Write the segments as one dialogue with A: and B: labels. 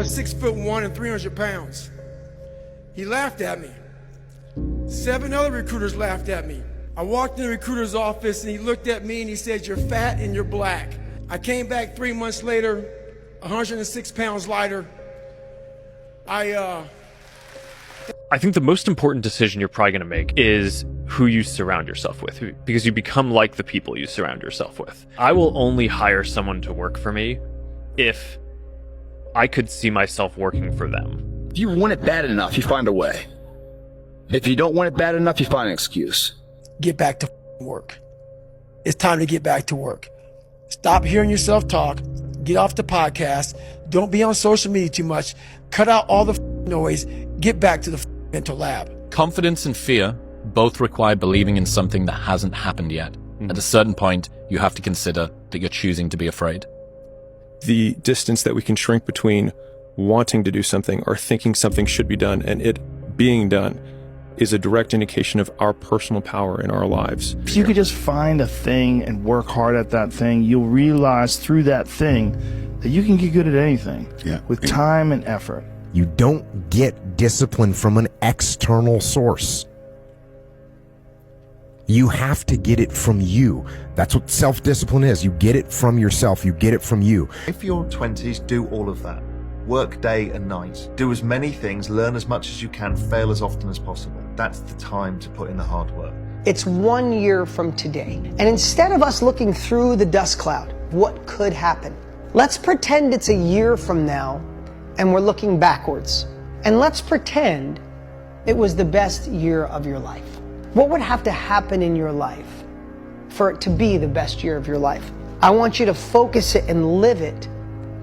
A: was 6'1" and 300 pounds. He laughed at me. 7 other recruiters laughed at me. I walked in the recruiter's office and he looked at me and he said, "You're fat and you're black." I came back 3 months later, 106 pounds lighter. I
B: think the most important decision you're probably going to make is who you surround yourself with, because you become like the people you surround yourself with. I will only hire someone to work for me if I could see myself working for them.
C: If you want it bad enough, you find a way. If you don't want it bad enough, you find an excuse.
A: Get back to work. It's time to get back to work. Stop hearing yourself talk. Get off the podcast. Don't be on social media too much. Cut out all the noise. Get back to the mental lab.
D: Confidence and fear both require believing in something that hasn't happened yet. At a certain point, you have to consider that you're choosing to be afraid.
E: The distance that we can shrink between wanting to do something or thinking something should be done and it being done is a direct indication of our personal power in our lives.
F: If you could just find a thing and work hard at that thing, you'll realize through that thing that you can get good at anything with time and effort.
G: You don't get discipline from an external source. You have to get it from you. That's what self-discipline is. You get it from yourself. You get it from you.
H: If you're 20s, do all of that. Work day and night. Do as many things, learn as much as you can, fail as often as possible. That's the time to put in the hard work.
I: It's 1 year from today. And instead of us looking through the dust cloud, what could happen? Let's pretend it's a year from now and we're looking backwards. And let's pretend it was the best year of your life. What would have to happen in your life for it to be the best year of your life? I want you to focus it and live it,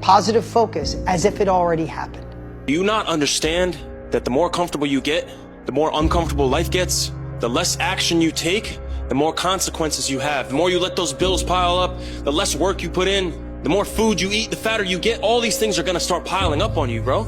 I: positive focus, as if it already happened.
J: Do you not understand that the more comfortable you get, the more uncomfortable life gets? The less action you take, the more consequences you have. The more you let those bills pile up, the less work you put in, the more food you eat, the fatter you get. All these things are gonna start piling up on you, bro.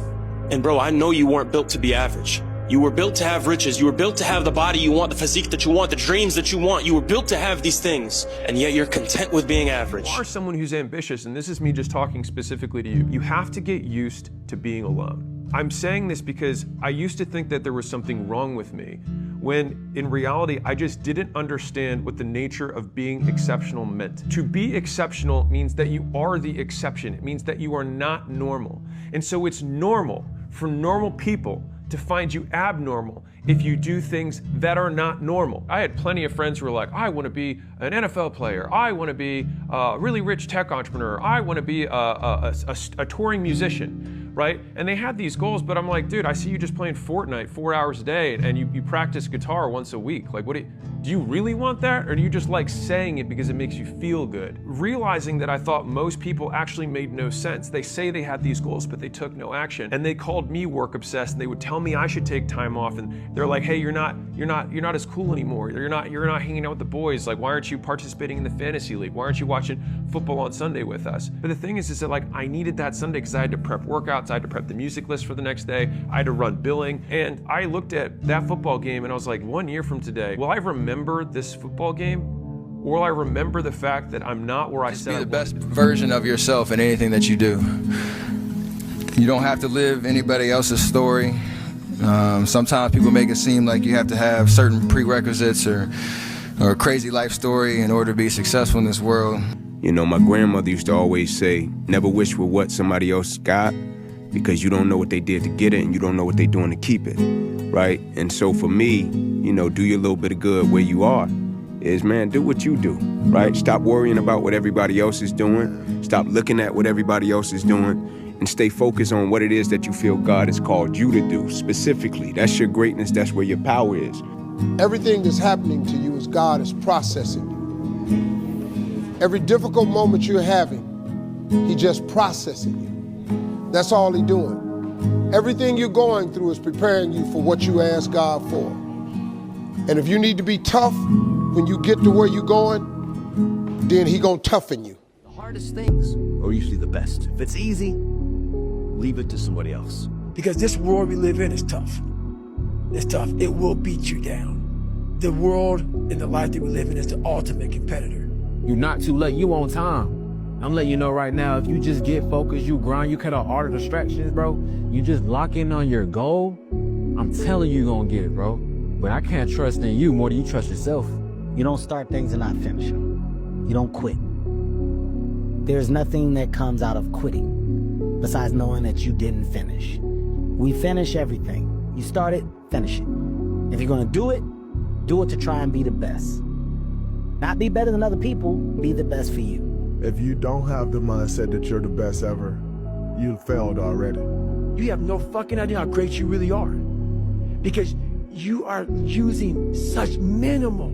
J: And bro, I know you weren't built to be average. You were built to have riches. You were built to have the body you want, the physique that you want, the dreams that you want. You were built to have these things, and yet you're content with being average.
K: You are someone who's ambitious, and this is me just talking specifically to you. You have to get used to being alone. I'm saying this because I used to think that there was something wrong with me, when in reality, I just didn't understand what the nature of being exceptional meant. To be exceptional means that you are the exception. It means that you are not normal. And so it's normal for normal people to find you abnormal if you do things that are not normal. I had plenty of friends who were like, I want to be an NFL player. I want to be a really rich tech entrepreneur. I want to be a touring musician, right? And they had these goals, but I'm like, dude, I see you just playing Fortnite 4 hours a day and you practice guitar once a week. Like, do you really want that? Or do you just like saying it because it makes you feel good? Realizing that I thought most people actually made no sense. They say they had these goals, but they took no action. And they called me work obsessed and they would tell me I should take time off. And they're like, hey, you're not as cool anymore. You're not hanging out with the boys. Like, why aren't you participating in the fantasy league? Why aren't you watching football on Sunday with us? But the thing is that like, I needed that Sunday because I had to prep workouts. I had to prep the music list for the next day. I had to run billing. And I looked at that football game and I was like, 1 year from today, will I remember this football game? Or will I remember the fact that I'm not where I said I was?
L: Be the best version of yourself in anything that you do. You don't have to live anybody else's story. Sometimes people make it seem like you have to have certain prerequisites or a crazy life story in order to be successful in this world.
M: You know, my grandmother used to always say, never wish for what somebody else got, because you don't know what they did to get it and you don't know what they're doing to keep it, right? And so for me, you know, do your little bit of good where you are is, man, do what you do, right? Stop worrying about what everybody else is doing. Stop looking at what everybody else is doing and stay focused on what it is that you feel God has called you to do specifically. That's your greatness. That's where your power is.
N: Everything that's happening to you is God is processing you. Every difficult moment you're having, He just processing you. That's all He's doing. Everything you're going through is preparing you for what you ask God for. And if you need to be tough when you get to where you're going, then He gonna toughen you.
O: The hardest things are usually the best. If it's easy, leave it to somebody else.
A: Because this world we live in is tough. It's tough. It will beat you down. The world and the life that we live in is the ultimate competitor.
P: You're not too late. You on time. I'm letting you know right now, if you just get focused, you grind, you cut out all the distractions, bro, you just lock in on your goal, I'm telling you, you're gonna get it, bro. But I can't trust in you more than you trust yourself.
Q: You don't start things and not finish them. You don't quit. There's nothing that comes out of quitting besides knowing that you didn't finish. We finish everything. You start it, finish it. If you're gonna do it to try and be the best. Not be better than other people, be the best for you.
R: If you don't have the mindset that you're the best ever, you've failed already.
A: You have no fucking idea how great you really are. Because you are using such minimal.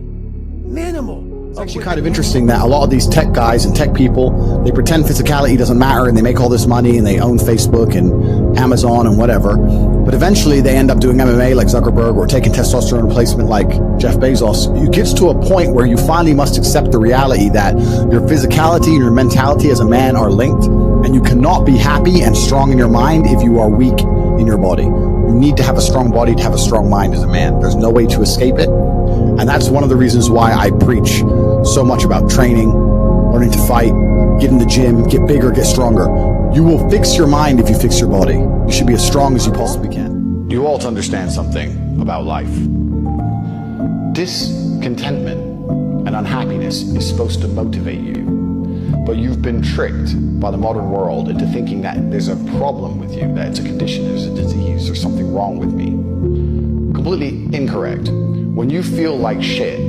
S: It's actually kind of interesting that a lot of these tech guys and tech people, they pretend physicality doesn't matter and they make all this money and they own Facebook and Amazon and whatever. But eventually they end up doing MMA like Zuckerberg or taking testosterone replacement like Jeff Bezos. It gets to a point where you finally must accept the reality that your physicality and your mentality as a man are linked, and you cannot be happy and strong in your mind if you are weak in your body. You need to have a strong body to have a strong mind as a man. There's no way to escape it. And that's one of the reasons why I preach so much about training, learning to fight, get in the gym, get bigger, get stronger. You will fix your mind if you fix your body. You should be as strong as you possibly can. You all to understand something about life. Discontentment and unhappiness is supposed to motivate you, but you've been tricked by the modern world into thinking that there's a problem with you, that it's a condition, there's a disease, there's something wrong with me. Completely incorrect. When you feel like shit,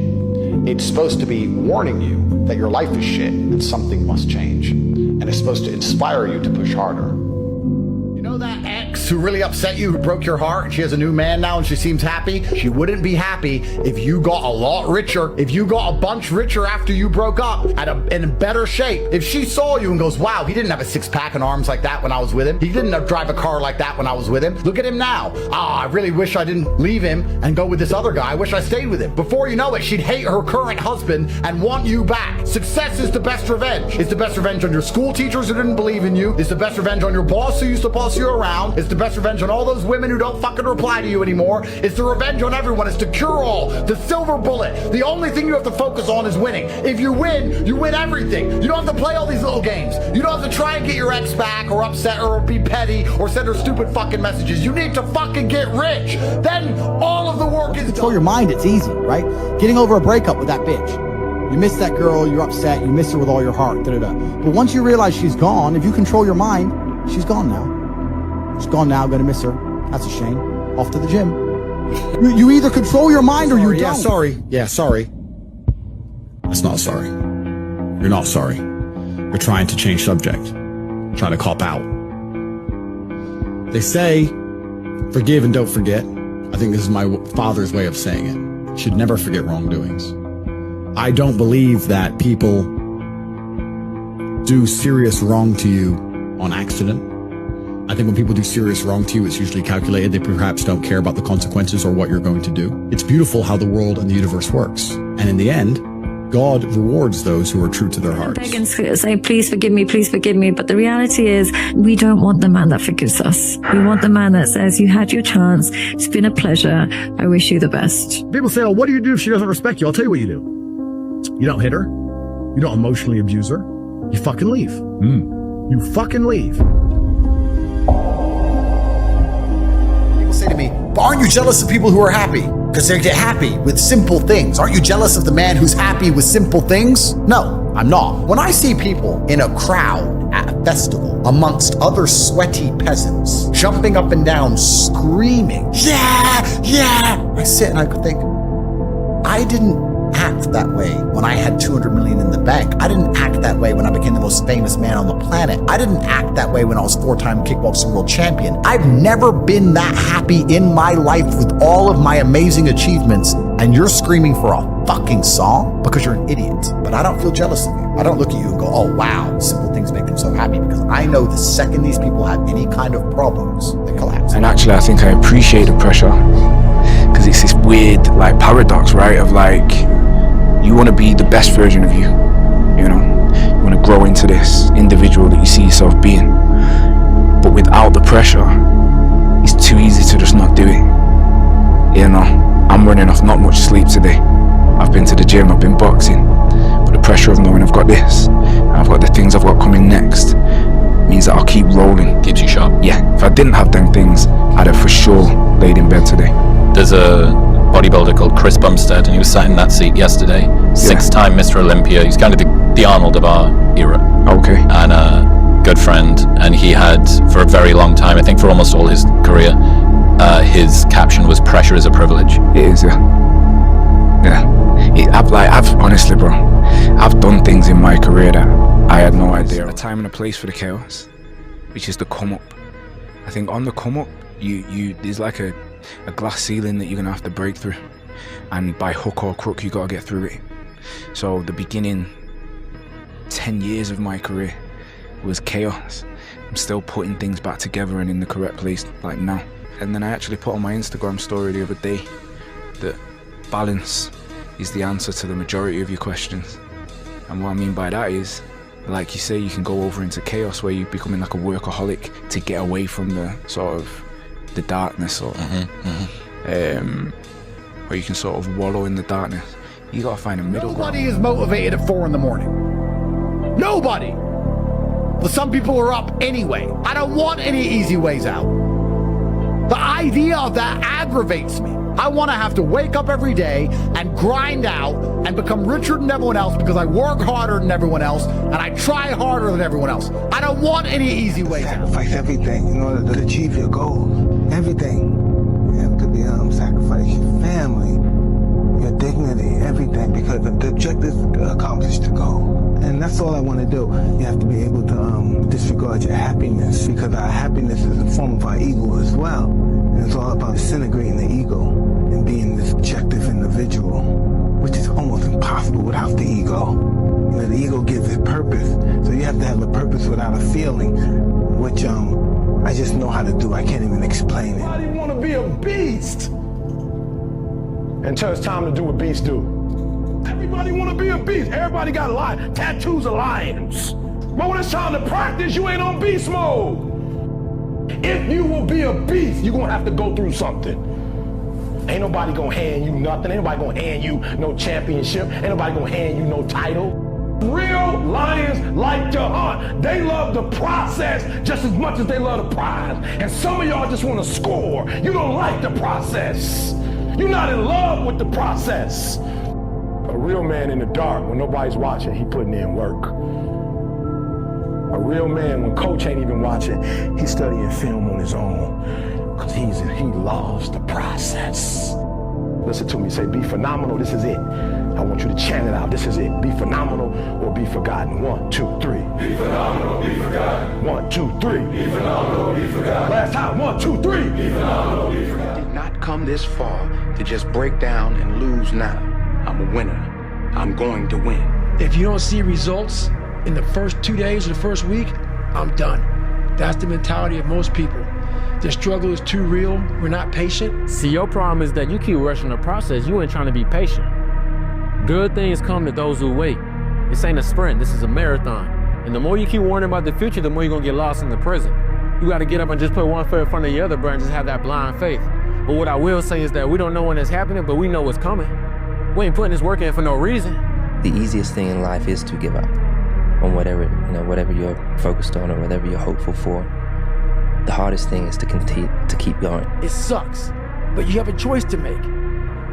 S: it's supposed to be warning you that your life is shit and something must change. And it's supposed to inspire you to push harder. You know that ex who really upset you, who broke your heart, and she has a new man now and she seems happy? She wouldn't be happy if you got a lot richer, if you got a bunch richer after you broke up, in better shape. If she saw you and goes, wow, he didn't have a six-pack and arms like that when I was with him. He didn't drive a car like that when I was with him. Look at him now. I really wish I didn't leave him and go with this other guy. I wish I stayed with him. Before you know it, she'd hate her current husband and want you back. Success is the best revenge. It's the best revenge on your school teachers who didn't believe in you. It's the best revenge on your boss who used to boss you around. It's the best revenge on all those women who don't fucking reply to you anymore. It's the revenge on everyone. It's the cure-all, the silver bullet. The only thing you have to focus on is winning. If you win everything. You don't have to play all these little games. You don't have to try and get your ex back or upset her or be petty or send her stupid fucking messages. You need to fucking get rich. Then all of the work is done. Control your mind, it's easy, right? Getting over a breakup with that bitch. You miss that girl, you're upset, you miss her with all your heart, da-da-da. But once you realize she's gone, if you control your mind, she's gone now. She's gone now, gonna miss her. That's a shame. Off to the gym. You either control your mind or you don't. Yeah, sorry. That's not sorry. You're not sorry. You're trying to change subject. Trying to cop out. They say, forgive and don't forget. I think this is my father's way of saying it. You should never forget wrongdoings. I don't believe that people do serious wrong to you on accident. I think when people do serious wrong to you, it's usually calculated. They perhaps don't care about the consequences or what you're going to do. It's beautiful how the world and the universe works. And in the end, God rewards those who are true to their hearts.
T: Beg and say, please forgive me. But the reality is, we don't want the man that forgives us. We want the man that says, you had your chance. It's been a pleasure. I wish you the best.
S: People say, oh, what do you do if she doesn't respect you? I'll tell you what you do. You don't hit her. You don't emotionally abuse her. You fucking leave. You fucking leave. People say to me, but aren't you jealous of people who are happy? Because they get happy with simple things. Aren't you jealous of the man who's happy with simple things? No, I'm not. When I see people in a crowd at a festival amongst other sweaty peasants, jumping up and down, screaming, yeah, I sit and I think, I didn't act that way when I had 200 million in the bank. I didn't act that way when I became the most famous man on the planet. I didn't act that way when I was 4-time kickboxing world champion. I've never been that happy in my life with all of my amazing achievements, and you're screaming for a fucking song because you're an idiot. But I don't feel jealous of you. I don't look at you and go, oh wow, simple things make them so happy, because I know the second these people have any kind of problems, they collapse.
U: And actually I think I appreciate the pressure, because it's this weird like paradox, right, of like, you want to be the best version of you, you know, you want to grow into this individual that you see yourself being, but without the pressure, it's too easy to just not do it. You know, I'm running off not much sleep today. I've been to the gym, I've been boxing, But the pressure of knowing I've got this, and I've got the things I've got coming next, means that I'll keep rolling.
D: Keeps you sharp.
U: Yeah, if I didn't have them things, I'd have for sure laid in bed today.
D: There's a bodybuilder called Chris Bumstead, and he was sat in that seat yesterday. 6-time Mr. Olympia. He's kind of the Arnold of our era.
U: Okay.
D: And a good friend. And he had, for a very long time, I think for almost all his career, his caption was "Pressure is a privilege."
U: It is, yeah. I've honestly, bro, I've done things in my career that I had no idea. A time and a place for the chaos, which is the come up. I think on the come up, there's like a glass ceiling that you're gonna have to break through, and by hook or crook, you gotta get through it. So the beginning 10 years of my career was chaos. I'm still putting things back together and in the correct place, like now. And then I actually put on my Instagram story the other day that balance is the answer to the majority of your questions. And what I mean by that is, like you say, you can go over into chaos where you're becoming like a workaholic to get away from the sort of the darkness, or or you can sort of wallow in the darkness. You gotta find a middle ground.
B: Nobody is motivated at 4 in the morning. Nobody. But some people are up anyway. I don't want any easy ways out. The idea of that aggravates me. I want to have to wake up every day and grind out and become richer than everyone else because I work harder than everyone else and I try harder than everyone else. I don't want any easy ways out.
V: Sacrifice everything in order to achieve your goal. Everything. You have to be sacrifice your family, your dignity, everything, because the objective is to accomplish the goal. And that's all I want to do. You have to be able to disregard your happiness, because our happiness is a form of our ego as well. And it's all about disintegrating the ego and being this objective individual, which is almost impossible without the ego. You know, the ego gives it purpose. So you have to have a purpose without a feeling, which I just know how to do. I can't even explain it.
B: Everybody want to be a beast until it's time to do what beasts do. Everybody want to be a beast. Everybody got tattoos of lions. But when it's time to practice, you ain't on beast mode. If you will be a beast, you're going to have to go through something. Ain't nobody going to hand you nothing. Ain't nobody going to hand you no championship. Ain't nobody going to hand you no title. Real lions like to hunt. They love the process just as much as they love the prize. And some of y'all just want to score. You don't like the process. You're not in love with the process. A real man in the dark, when nobody's watching, he putting in work. A real man, when coach ain't even watching, he's studying film on his own, because he loves the process. Listen to me, say, be phenomenal, this is it. I want you to chant it out, this is it. Be phenomenal or be forgotten. 1, 2, 3. Be phenomenal, be forgotten. 1, 2, 3. Be phenomenal, be forgotten. Last time, 1, 2, 3. Be phenomenal, be forgotten.
W: Did not come this far to just break down and lose now. I'm a winner. I'm going to win.
A: If you don't see results in the first 2 days or the first week, I'm done. That's the mentality of most people. The struggle is too real. We're not patient.
P: See, your problem is that you keep rushing the process. You ain't trying to be patient. Good things come to those who wait. This ain't a sprint. This is a marathon. And the more you keep worrying about the future, the more you're going to get lost in the present. You got to get up and just put one foot in front of the other, bro, and just have that blind faith. But what I will say is that we don't know when it's happening, but we know what's coming. We ain't putting this work in for no reason.
X: The easiest thing in life is to give up on whatever you're focused on or whatever you're hopeful for. The hardest thing is to continue to keep going.
A: It sucks, but you have a choice to make.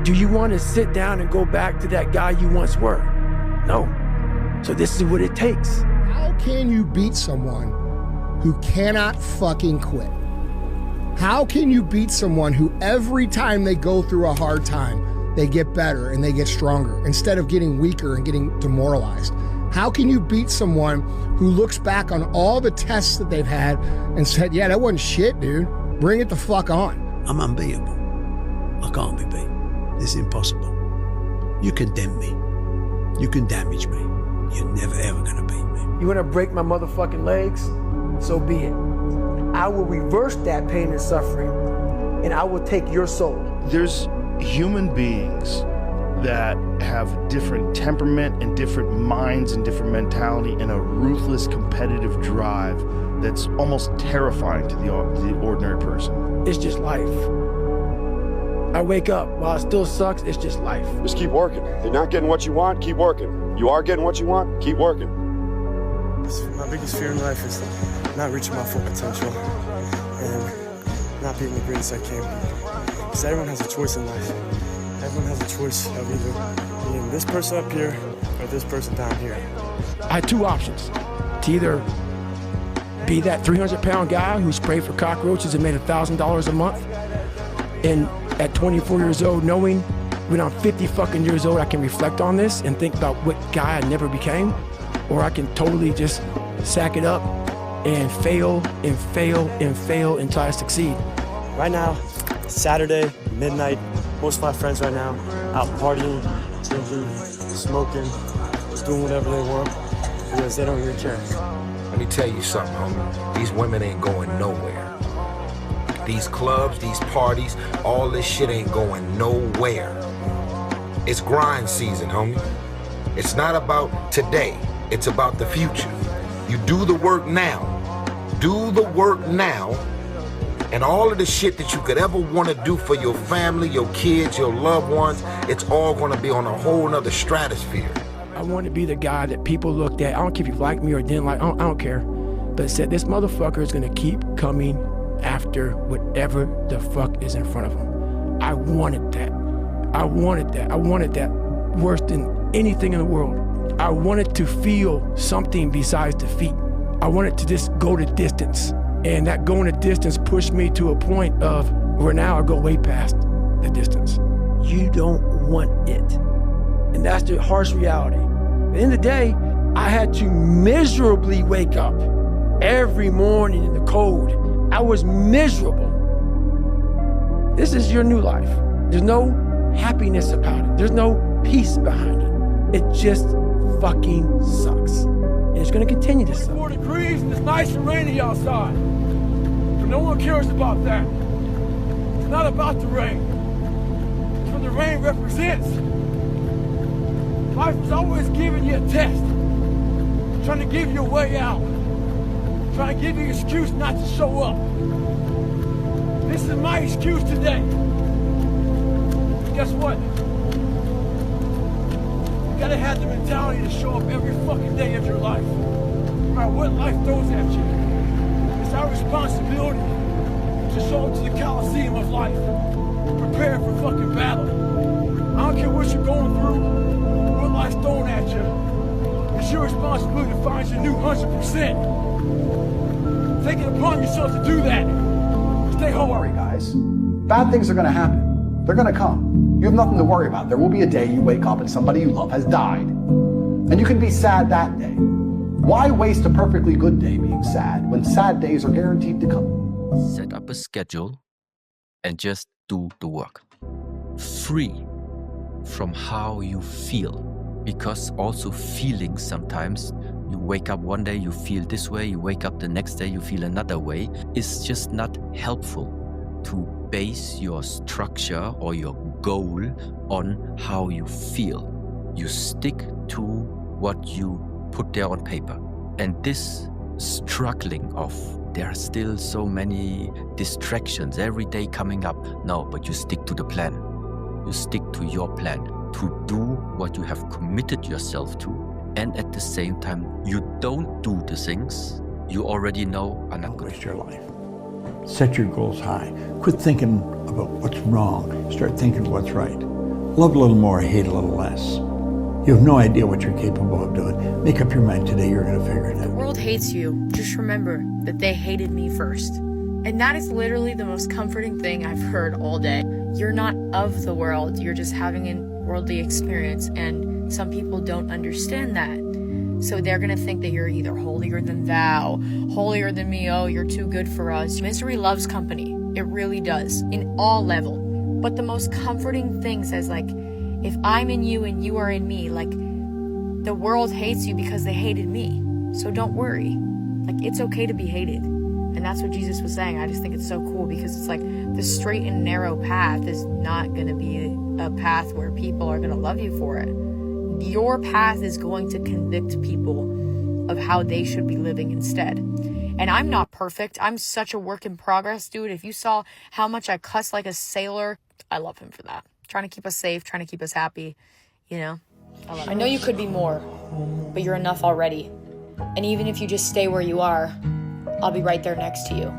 A: Do you want to sit down and go back to that guy you once were? No. So this is what it takes.
N: How can you beat someone who cannot fucking quit? How can you beat someone who every time they go through a hard time, they get better and they get stronger instead of getting weaker and getting demoralized? How can you beat someone who looks back on all the tests that they've had and said, yeah, that wasn't shit, dude. Bring it the fuck on.
O: I'm unbeatable. I can't be beat. This is impossible. You condemn me. You can damage me. You're never ever gonna beat me.
A: You want to break my motherfucking legs? So be it. I will reverse that pain and suffering, and I will take your soul.
F: There's human beings that have different temperament and different minds and different mentality and a ruthless competitive drive that's almost terrifying to the ordinary person.
A: It's just life. I wake up. While it still sucks, it's just life.
C: Just keep working. You're not getting what you want, keep working. You are getting what you want, keep working.
E: My biggest fear in life is not reaching my full potential and not being the greatest I can be. Because everyone has a choice in life. Everyone has a choice of either being this person up here or this person down here.
A: I had two options. To either be that 300-pound guy who sprayed for cockroaches and made $1,000 a month, and at 24 years old, knowing when I'm 50 fucking years old, I can reflect on this and think about what guy I never became, or I can totally just sack it up and fail and fail and fail until I succeed.
E: Right now, Saturday, midnight, most of my friends right now out partying, drinking, smoking, just doing whatever they want because they don't really care.
G: Let me tell you something, homie. These women ain't going nowhere. These clubs, these parties, all this shit ain't going nowhere. It's grind season, homie. It's not about today. It's about the future. You do the work now. Do the work now. And all of the shit that you could ever want to do for your family, your kids, your loved ones, it's all going to be on a whole nother stratosphere.
A: I want to be the guy that people looked at. I don't care if you like me or didn't like, I don't care. But said, this motherfucker is going to keep coming after whatever the fuck is in front of him. I wanted that. I wanted that. I wanted that worse than anything in the world. I wanted to feel something besides defeat. I wanted to just go the distance. And that going the distance pushed me to a point of where now I go way past the distance. You don't want it. And that's the harsh reality. At the end of the day, I had to miserably wake up every morning in the cold. I was miserable. This is your new life. There's no happiness about it. There's no peace behind it. It just fucking sucks. And it's gonna continue to suck. 4 degrees and it's nice and rainy outside. But no one cares about that. It's not about the rain. It's what the rain represents. Life is always giving you a test. Trying to give you a way out. Trying to give you an excuse not to show up. This is my excuse today. Guess what? You gotta have the mentality to show up every fucking day of your life. No matter what life throws at you. It's our responsibility to show up to the Coliseum of life. Prepare for fucking battle. I don't care what you're going through, what life's throwing at you. It's your responsibility to find your new 100%. Take it upon yourself to do that. Stay home.
S: Don't worry, guys. Bad things are gonna happen. They're gonna come. You have nothing to worry about. There will be a day you wake up and somebody you love has died. And you can be sad that day. Why waste a perfectly good day being sad when sad days are guaranteed to come?
H: Set up a schedule and just do the work. Free from how you feel. Because also feelings sometimes, you wake up one day, you feel this way, you wake up the next day, you feel another way. It's just not helpful to base your structure or your goal on how you feel. You stick to what you put there on paper. And this struggling of, there are still so many distractions every day coming up. No, but you stick to the plan. You stick to your plan to do what you have committed yourself to. And at the same time, you don't do the things you already know are not good.
Y: Waste your life. Set your goals high. Quit thinking about what's wrong. Start thinking what's right. Love a little more, hate a little less. You have no idea what you're capable of doing. Make up your mind today, you're going to figure it out.
Z: The world hates you. Just remember that they hated me first. And that is literally the most comforting thing I've heard all day. You're not of the world. You're just having a worldly experience. And some people don't understand that. So they're going to think that you're either holier than thou, holier than me, oh, you're too good for us. Misery loves company. It really does, in all level. But the most comforting thing says, like, if I'm in you and you are in me, like, the world hates you because they hated me. So don't worry. Like, it's okay to be hated. And that's what Jesus was saying. I just think it's so cool because it's like the straight and narrow path is not going to be a path where people are going to love you for it. Your path is going to convict people of how they should be living instead. And I'm not perfect. I'm such a work in progress, dude. If you saw how much I cuss like a sailor I love him for that. Trying to keep us safe, trying to keep us happy, you know? I know you could be more, but you're enough already. And even if you just stay where you are, I'll be right there next to you.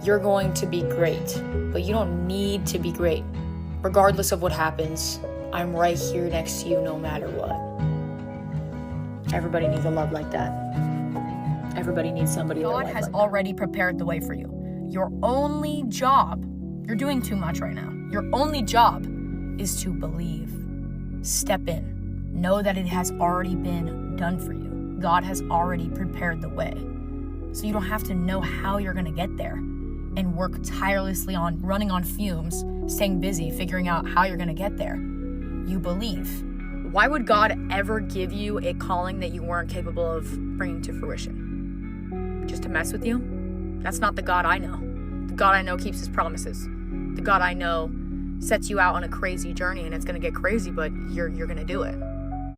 Z: You're going to be great, but you don't need to be great. Regardless of what happens, I'm right here next to you no matter what. Everybody needs a love like that. Everybody needs somebody. God has already prepared the way for you. Your only job, you're doing too much right now. Your only job is to believe. Step in. Know that it has already been done for you. God has already prepared the way. So you don't have to know how you're gonna get there and work tirelessly on running on fumes, staying busy, figuring out how you're gonna get there. You believe. Why would God ever give you a calling that you weren't capable of bringing to fruition? Just to mess with you? That's not the God I know. The God I know keeps his promises. The God I know sets you out on a crazy journey, and it's gonna get crazy, but you're gonna do it.